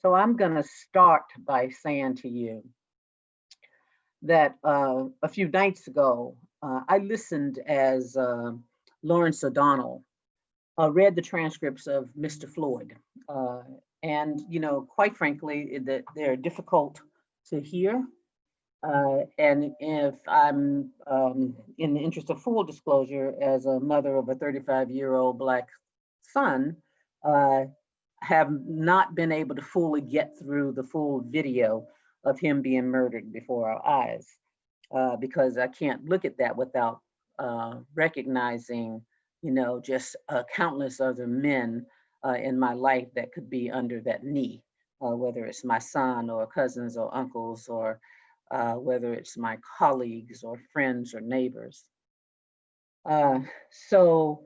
So I'm going to start by saying to you that a few nights ago, I listened as Lawrence O'Donnell read the transcripts of Mr. Floyd. Uh, and, quite frankly, that they're difficult to hear. And if I'm, in the interest of full disclosure, as a mother of a 35-year-old Black son, uh, have not been able to fully get through the full video of him being murdered before our eyes, because I can't look at that without recognizing, just countless other men in my life that could be under that knee, whether it's my son or cousins or uncles or whether it's my colleagues or friends or neighbors. So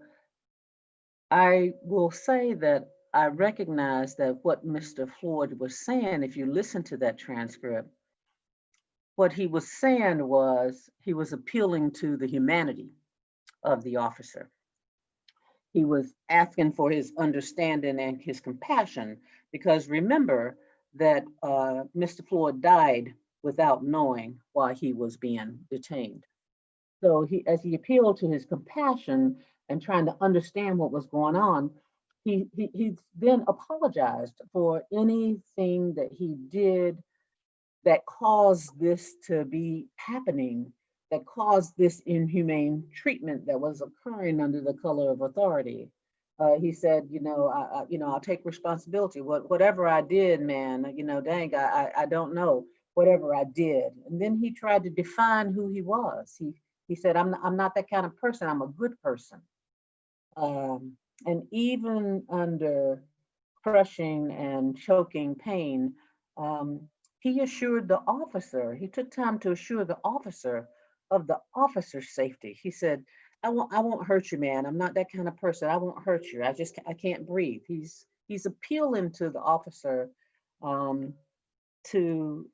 I will say that I recognize that what Mr. Floyd was saying, if you listen to that transcript, what he was saying was he was appealing to the humanity of the officer. He was asking for his understanding and his compassion, because remember that Mr. Floyd died without knowing why he was being detained. So as he appealed to his compassion and trying to understand what was going on, he then apologized for anything that he did that caused this to be happening, that caused this inhumane treatment that was occurring under the color of authority. He said, I'll take responsibility. Whatever I did, man, dang, I don't know. Whatever I did, and then he tried to define who he was. He said, I'm not that kind of person. I'm a good person. And even under crushing and choking pain, he assured the officer, he took time to assure the officer of the officer's safety. He said, I won't hurt you, man. I'm not that kind of person. I won't hurt you. I can't breathe. He's appealing to the officer to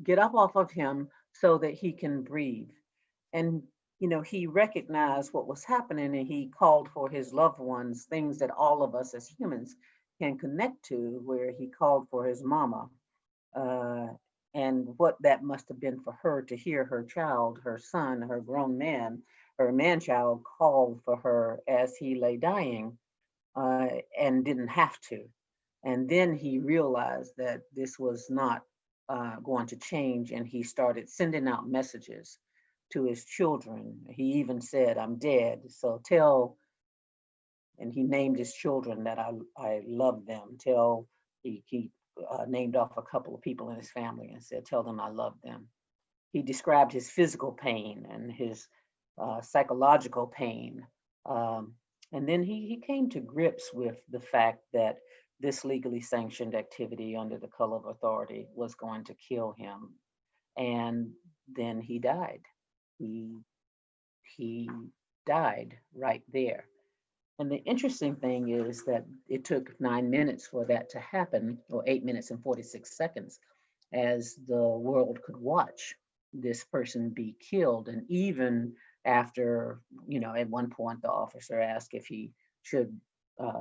get up off of him so that he can breathe. And he recognized what was happening, and he called for his loved ones, things that all of us as humans can connect to, where he called for his mama. Uh, and what that must have been for her to hear her child, her son, her grown man, her man child call for her as he lay dying, and didn't have to. And then he realized that this was not going to change, and he started sending out messages to his children. He even said, I'm dead, so tell, and he named his children that I love them. He named off a couple of people in his family and said, tell them I love them. He described his physical pain and his psychological pain. And then he came to grips with the fact that this legally sanctioned activity under the color of authority was going to kill him. And then he died. He died right there. And the interesting thing is that it took 9 minutes for that to happen, or 8 minutes and 46 seconds, as the world could watch this person be killed. And even after, at one point, the officer asked if he should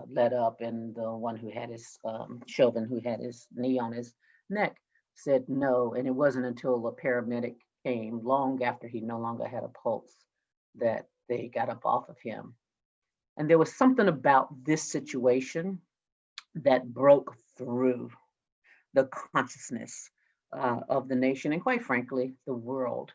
let up, and the one who had his, Chauvin, who had his knee on his neck, said no. And it wasn't until a paramedic came, long after he no longer had a pulse, that they got up off of him. And there was something about this situation that broke through the consciousness of the nation, and quite frankly, the world.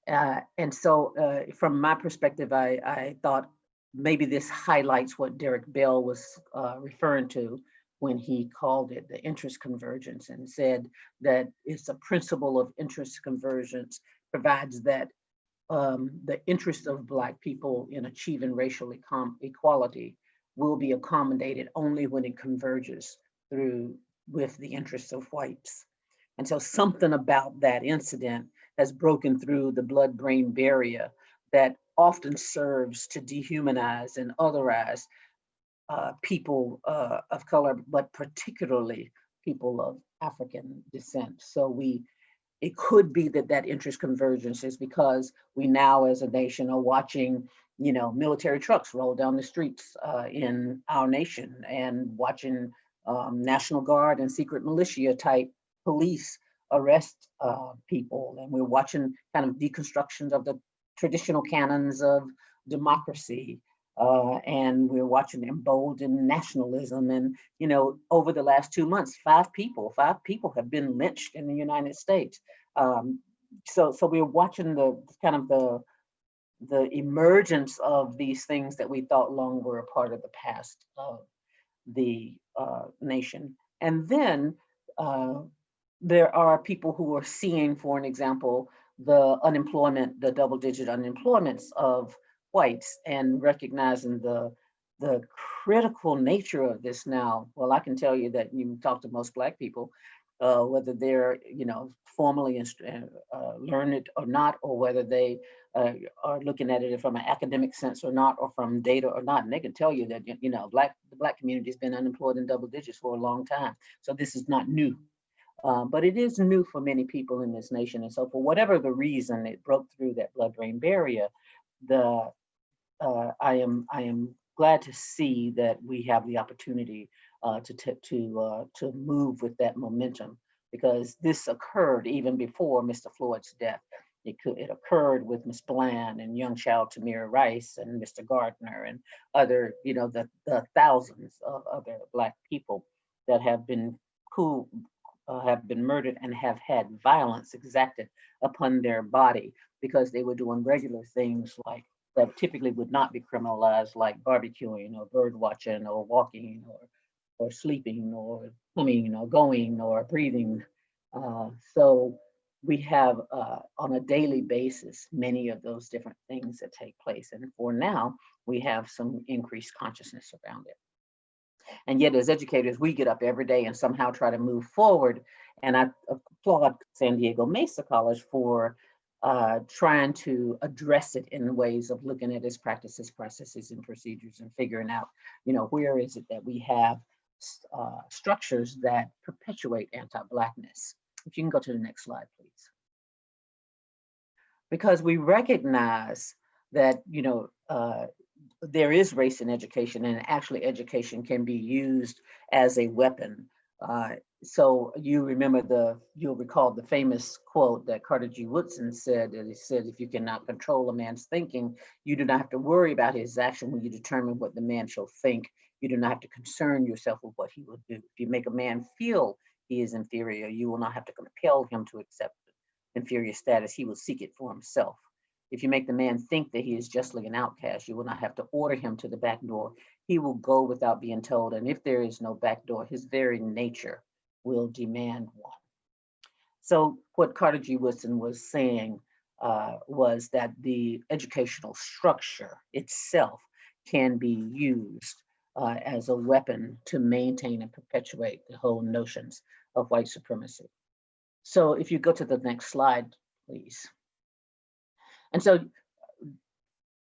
And so from my perspective, I thought maybe this highlights what Derek Bell was referring to when he called it the interest convergence, and said that it's a principle of interest convergence, provides that the interest of Black people in achieving racial equality will be accommodated only when it converges with the interests of whites. And so something about that incident has broken through the blood-brain barrier that often serves to dehumanize and otherize people of color, but particularly people of African descent. So it could be that interest convergence is because we now as a nation are watching, military trucks roll down the streets in our nation, and watching National Guard and secret militia type police arrest people. And we're watching kind of deconstructions of the traditional canons of democracy. And we're watching emboldened nationalism. And, over the last 2 months, five people have been lynched in the United States. So we're watching the kind of the emergence of these things that we thought long were a part of the past of the nation. And then there are people who are seeing, for an example, the double-digit unemployments of whites, and recognizing the critical nature of this now. Well, I can tell you that you talk to most Black people, whether they're formally learn it or not, or whether they are looking at it from an academic sense or not, or from data or not, and they can tell you that the Black community has been unemployed in double digits for a long time. So this is not new. But it is new for many people in this nation. And so for whatever the reason, it broke through that blood-brain barrier. I am glad to see that we have the opportunity to move with that momentum, because this occurred even before Mr. Floyd's death. It occurred with Ms. Bland and young child Tamir Rice and Mr. Gardner and other, the thousands of other Black people that have been have been murdered and have had violence exacted upon their body because they were doing regular things like that typically would not be criminalized, like barbecuing or bird watching or walking or sleeping or coming or going or breathing. So we have on a daily basis many of those different things that take place. And for now, we have some increased consciousness around it. And yet, as educators, we get up every day and somehow try to move forward. And I applaud San Diego Mesa College for trying to address it in ways of looking at its practices, processes, and procedures, and figuring out, where is it that we have structures that perpetuate anti-Blackness. If you can go to the next slide, please. Because we recognize that, there is race in education, and actually education can be used as a weapon. So you'll recall the famous quote that Carter G. Woodson said, that he said, if you cannot control a man's thinking, you do not have to worry about his action when you determine what the man shall think. You do not have to concern yourself with what he will do. If you make a man feel he is inferior, you will not have to compel him to accept inferior status. He will seek it for himself. If you make the man think that he is justly an outcast, you will not have to order him to the back door. He will go without being told. And if there is no back door, his very nature will demand one. So what Carter G. Woodson was saying was that the educational structure itself can be used as a weapon to maintain and perpetuate the whole notions of white supremacy. So if you go to the next slide, please. And so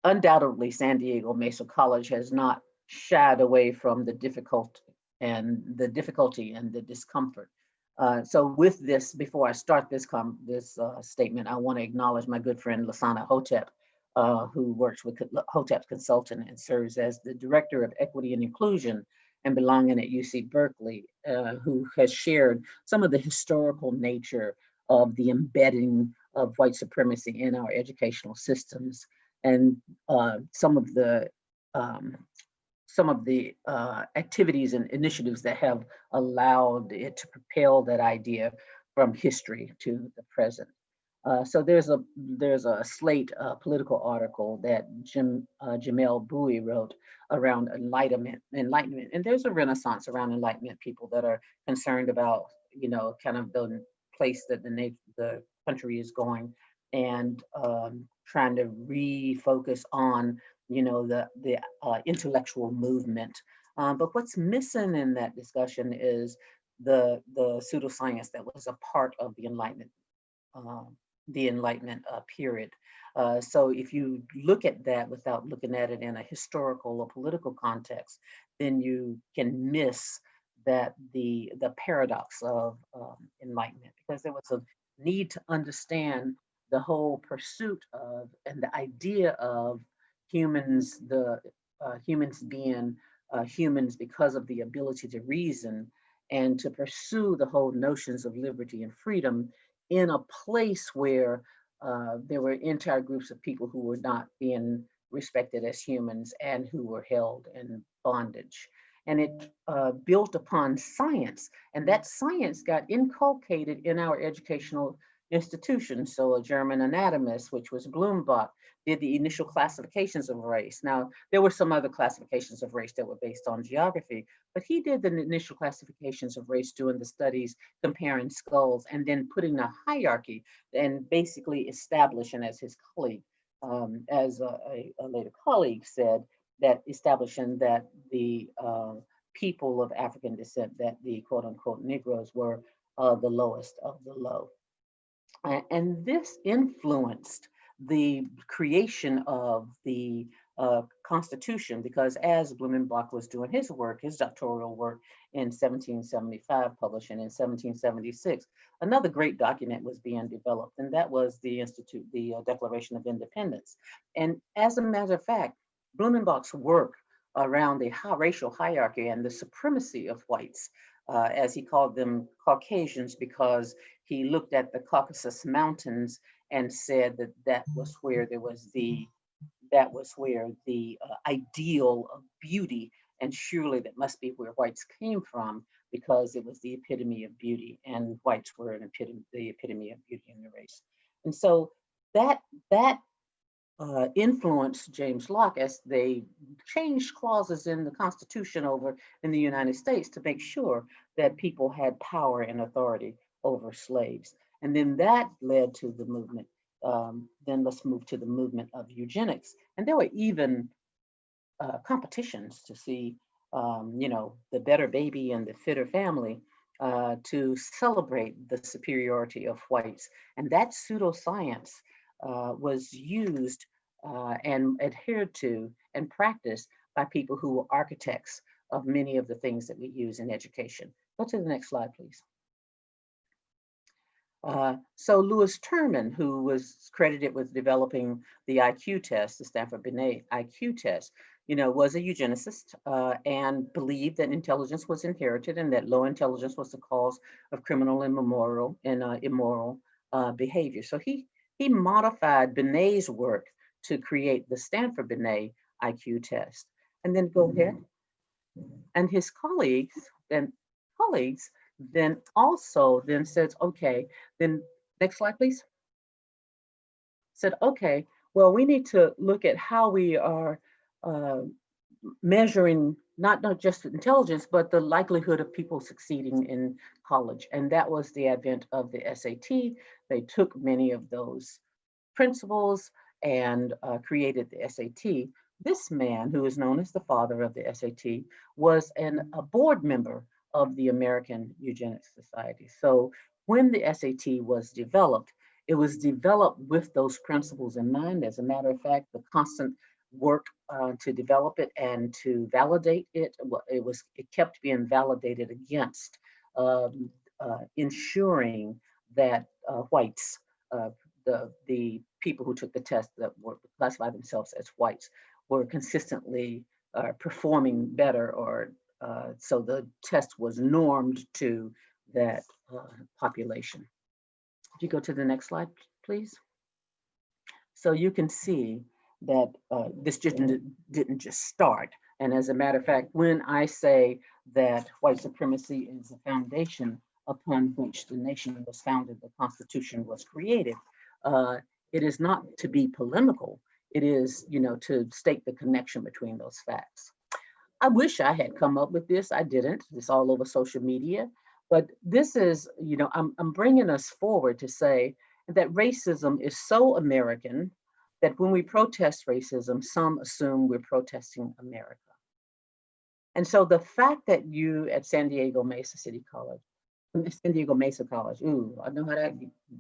undoubtedly, San Diego Mesa College has not shied away from the difficulty and the discomfort. So with this, before I start this statement, I want to acknowledge my good friend Lasana Hotep, who works with Hotep's Consultant and serves as the Director of Equity and Inclusion and Belonging at UC Berkeley, who has shared some of the historical nature of the embedding of white supremacy in our educational systems, and some of the activities and initiatives that have allowed it to propel that idea from history to the present. So there's a Slate political article that Jamel Bowie wrote around enlightenment, and there's a renaissance around enlightenment. People that are concerned about kind of the place that the country is going, and trying to refocus on the intellectual movement. But what's missing in that discussion is the pseudoscience that was a part of the Enlightenment period. So if you look at that without looking at it in a historical or political context, then you can miss that the paradox of enlightenment, because there was a need to understand the whole pursuit of and the idea of humans being humans because of the ability to reason and to pursue the whole notions of liberty and freedom in a place where there were entire groups of people who were not being respected as humans and who were held in bondage. And it built upon science, and that science got inculcated in our educational institutions. So a German anatomist, which was Blumenbach, did the initial classifications of race. Now, there were some other classifications of race that were based on geography, but he did the initial classifications of race doing the studies, comparing skulls, and then putting a hierarchy and basically establishing, as his colleague, as a later colleague said, that establishing that the people of African descent, that the quote unquote Negroes were the lowest of the low. And this influenced the creation of the Constitution, because as Blumenbach was doing his work, his doctoral work in 1775, publishing in 1776, another great document was being developed, and that was the Declaration of Independence. And as a matter of fact, Blumenbach's work around the racial hierarchy and the supremacy of whites, as he called them Caucasians, because he looked at the Caucasus Mountains and said that that was where the ideal of beauty, and surely that must be where whites came from, because it was the epitome of beauty, and whites were the epitome of beauty in the race. And so that influenced James Locke as they changed clauses in the Constitution over in the United States to make sure that people had power and authority over slaves. And then that led to the movement. Then let's move to the movement of eugenics. And there were even competitions to see, the better baby and the fitter family, to celebrate the superiority of whites. And that pseudoscience was used and adhered to and practiced by people who were architects of many of the things that we use in education. Go to the next slide, please. So Louis Terman, who was credited with developing the IQ test, the Stanford-Binet IQ test, was a eugenicist and believed that intelligence was inherited and that low intelligence was the cause of criminal and immoral behavior. So he modified Binet's work to create the Stanford-Binet IQ test. And then go ahead. And his colleagues then also then says, okay, then next slide, please. Said, okay, well, we need to look at how we are measuring not just intelligence, but the likelihood of people succeeding in college. And that was the advent of the SAT. They took many of those principles and created the SAT. This man, who is known as the father of the SAT, was a board member of the American Eugenics Society. So when the SAT was developed, it was developed with those principles in mind. As a matter of fact, the constant work to develop it and to validate it, it kept being validated against ensuring that whites, the people who took the test that were classified themselves as whites, were consistently performing better, or so the test was normed to that population. If you go to the next slide, please. So you can see that this didn't just start. And as a matter of fact, when I say that white supremacy is the foundation upon which the nation was founded, the Constitution was created, it is not to be polemical. It is, to state the connection between those facts. I wish I had come up with this. I didn't. It's all over social media. But this is, I'm bringing us forward to say that racism is so American that when we protest racism, some assume we're protesting America. And so the fact that you at San Diego Mesa College, ooh, I know how to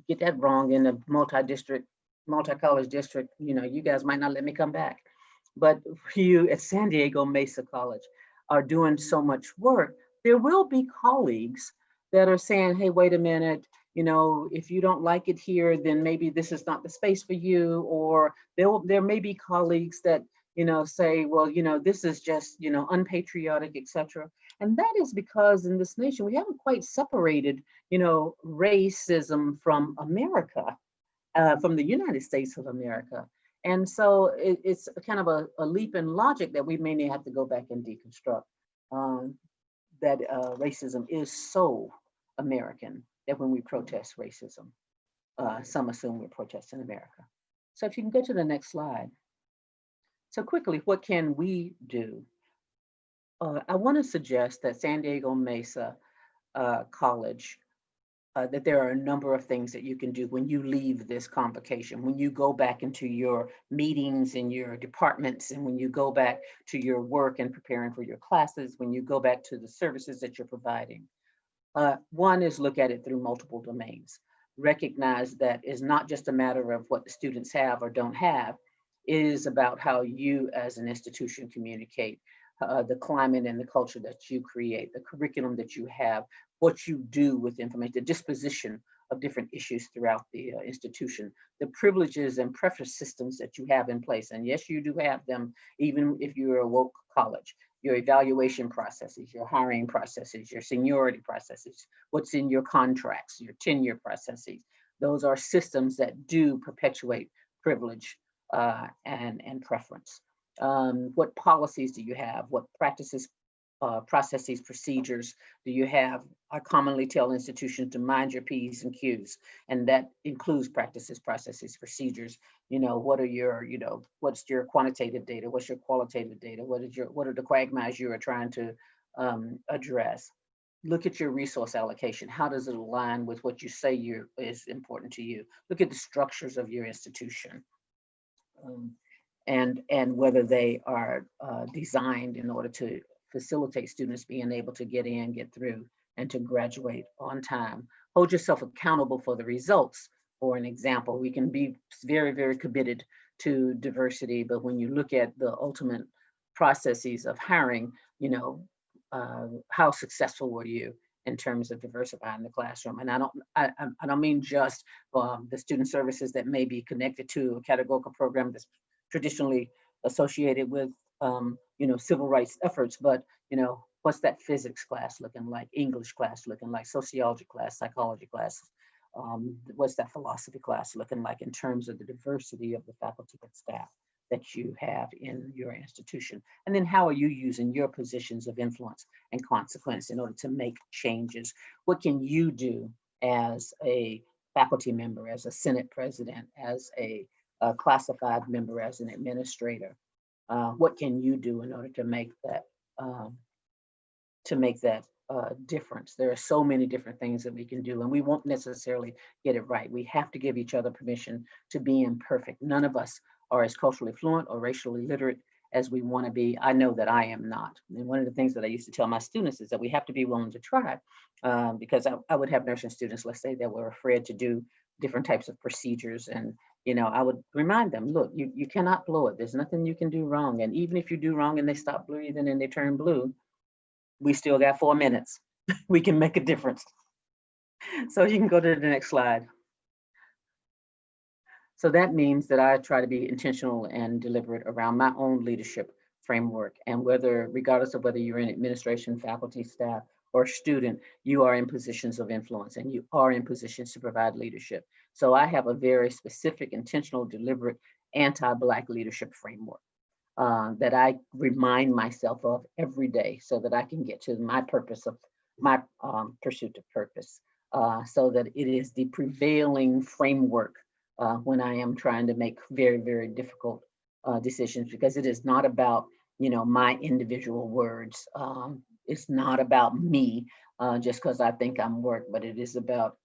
get that wrong in a multi-college district, you guys might not let me come back. But you at San Diego Mesa College are doing so much work, there will be colleagues that are saying, hey, wait a minute, if you don't like it here, then maybe this is not the space for you. Or there may be colleagues that say, well, this is just, unpatriotic, etc. And that is because in this nation, we haven't quite separated, racism from America, from the United States of America. And so it's kind of a leap in logic that we may have to go back and deconstruct. Um, that racism is so American that when we protest racism, some assume we're protesting America. So if you can go to the next slide. So quickly, what can we do? I want to suggest that San Diego Mesa College, that there are a number of things that you can do when you leave this convocation, when you go back into your meetings in your departments, and when you go back to your work and preparing for your classes, when you go back to the services that you're providing. One is look at it through multiple domains. Recognize that it's not just a matter of what the students have or don't have. It is about how you as an institution communicate, the climate and the culture that you create, the curriculum that you have, what you do with information, the disposition of different issues throughout the institution, the privileges and preference systems that you have in place. And yes, you do have them, even if you're a woke college. Your evaluation processes, your hiring processes, your seniority processes, what's in your contracts, your tenure processes. Those are systems that do perpetuate privilege and preference. What policies do you have? What practices, processes, procedures do you have? I commonly tell institutions to mind your P's and Q's, and that includes practices, processes, procedures. What are your, what's your quantitative data? What's your qualitative data? What are the quagmires you are trying to address? Look at your resource allocation. How does it align with what you say is important to you? Look at the structures of your institution. Um, and whether they are designed in order to facilitate students being able to get in, get through, and to graduate on time. Hold yourself accountable for the results. For an example, we can be very, very committed to diversity, but when you look at the ultimate processes of hiring, how successful were you in terms of diversifying the classroom? And I don't mean just the student services that may be connected to a categorical program that's traditionally associated with civil rights efforts, but what's that physics class looking like, English class looking like, sociology class, psychology class, what's that philosophy class looking like in terms of the diversity of the faculty and staff that you have in your institution? And then how are you using your positions of influence and consequence in order to make changes? What can you do as a faculty member, as a Senate president, as a classified member, as an administrator? What can you do in order to make that um, difference? There are so many different things that we can do, and we won't necessarily get it right. We have to give each other permission to be imperfect. None of us are as culturally fluent or racially literate as we want to be. I know that I am not. And one of the things that I used to tell my students is that we have to be willing to try, because I would have nursing students, let's say, that were afraid to do different types of procedures. And I would remind them, look, you cannot blow it. There's nothing you can do wrong. And even if you do wrong and they stop breathing and they turn blue, we still got 4 minutes. We can make a difference. So you can go to the next slide. So that means that I try to be intentional and deliberate around my own leadership framework. And regardless of whether you're in administration, faculty, staff, or student, you are in positions of influence and you are in positions to provide leadership. So I have a very specific, intentional, deliberate, anti-Black leadership framework that I remind myself of every day so that I can get to my purpose of my pursuit of purpose, so that it is the prevailing framework when I am trying to make very, very difficult decisions, because it is not about, my individual words. It's not about me just because I think I'm work, but it is about,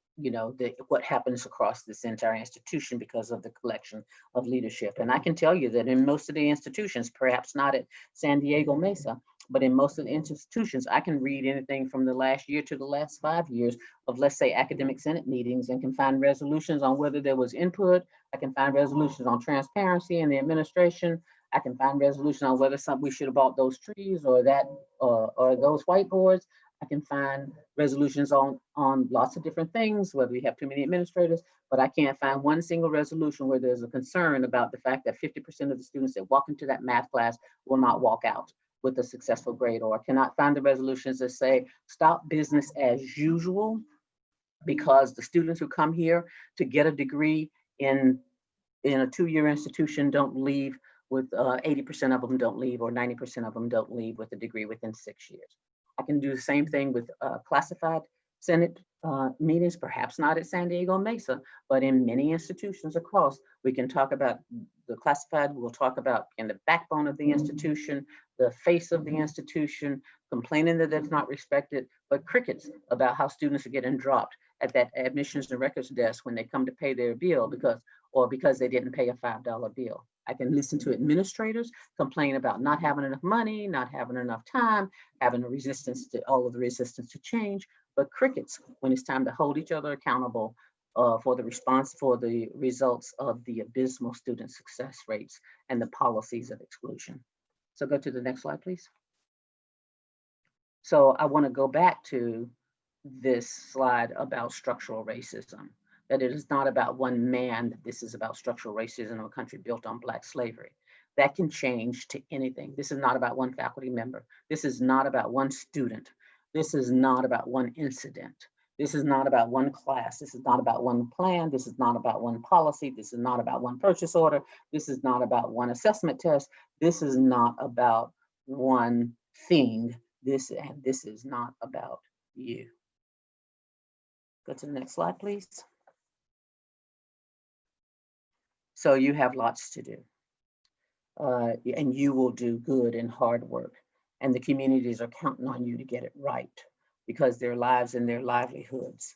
what happens across this entire institution because of the collection of leadership. And I can tell you that in most of the institutions, perhaps not at San Diego Mesa, but in most of the institutions, I can read anything from the last year to the last 5 years of, let's say, academic senate meetings, and can find resolutions on whether there was input. I can find resolutions on transparency in the administration. I can find resolution on whether we should have bought those trees or those whiteboards. I can find resolutions on lots of different things, whether we have too many administrators, but I can't find one single resolution where there's a concern about the fact that 50% of the students that walk into that math class will not walk out with a successful grade, or I cannot find the resolutions that say stop business as usual because the students who come here to get a degree in a two-year institution don't leave with 80% of them don't leave, or 90% of them don't leave with a degree within 6 years. I can do the same thing with classified Senate meetings, perhaps not at San Diego Mesa, but in many institutions across. We can talk about the classified, we'll talk about in the backbone of the institution, the face of the institution, complaining that it's not respected, but crickets about how students are getting dropped at that admissions and records desk when they come to pay their bill because they didn't pay a $5 bill. I can listen to administrators complain about not having enough money, not having enough time, having a resistance to all of the resistance to change, but crickets when it's time to hold each other accountable for the results of the abysmal student success rates and the policies of exclusion. So go to the next slide, please. So I want to go back to this slide about structural racism, that it is not about one man, this is about structural racism in a country built on Black slavery. That can change to anything. This is not about one faculty member. This is not about one student. This is not about one incident. This is not about one class. This is not about one plan. This is not about one policy. This is not about one purchase order. This is not about one assessment test. This is not about one thing. This is not about you. Go to the next slide, please. So you have lots to do. And you will do good and hard work. And the communities are counting on you to get it right because their lives and their livelihoods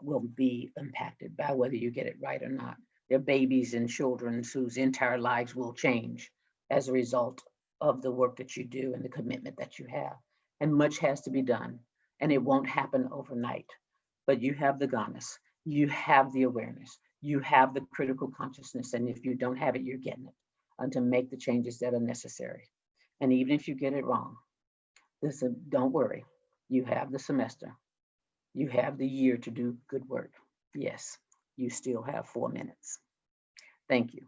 will be impacted by whether you get it right or not. They're babies and children whose entire lives will change as a result of the work that you do and the commitment that you have. And much has to be done, and it won't happen overnight. But you have the gonus, you have the awareness, you have the critical consciousness, and if you don't have it, you're getting it, and to make the changes that are necessary. And even if you get it wrong, listen, don't worry, you have the semester, you have the year to do good work. Yes, you still have 4 minutes. Thank you.